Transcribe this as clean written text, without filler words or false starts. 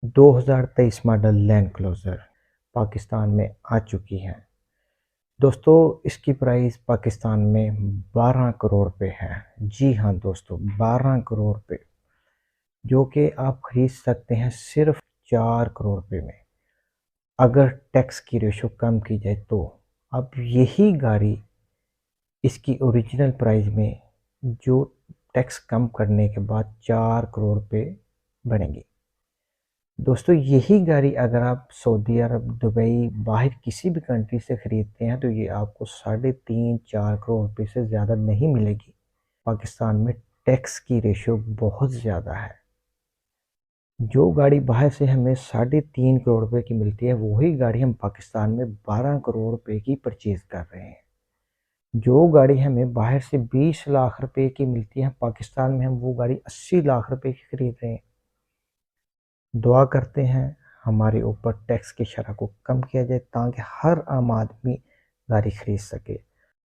2023 model land cruiser Pakistan में आ चुकी है। दोस्तों, इसकी प्राइस पाकिस्तान में 12 करोड़ रुपए है। जी हाँ दोस्तों, 12 करोड़ रुपए, जो कि आप खरीद सकते हैं सिर्फ 4 करोड़ रुपए में। अगर टैक्स की रेशो कम की जाए तो अब यही गाड़ी इसकी ओरिजिनल प्राइस में, जो टैक्स कम करने के बाद 4 करोड़ रुपए बनेगी। दोस्तों, यही गाड़ी अगर आप सऊदी अरब, दुबई, बाहर किसी भी कंट्री से ख़रीदते हैं तो ये आपको 3.5-4 करोड़ रुपए से ज़्यादा नहीं मिलेगी। पाकिस्तान में टैक्स की रेशो बहुत ज़्यादा है। जो गाड़ी बाहर से हमें 3.5 करोड़ रुपए की मिलती है, वही गाड़ी हम पाकिस्तान में 12 करोड़ रुपए की परचेज़ कर रहे हैं। जो गाड़ी हमें बाहर से 20 लाख रुपए की मिलती है, पाकिस्तान में हम वो गाड़ी 80 लाख रुपए की खरीद रहे हैं। दुआ करते हैं हमारे ऊपर टैक्स की शरह को कम किया जाए ताकि हर आम आदमी गाड़ी खरीद सके।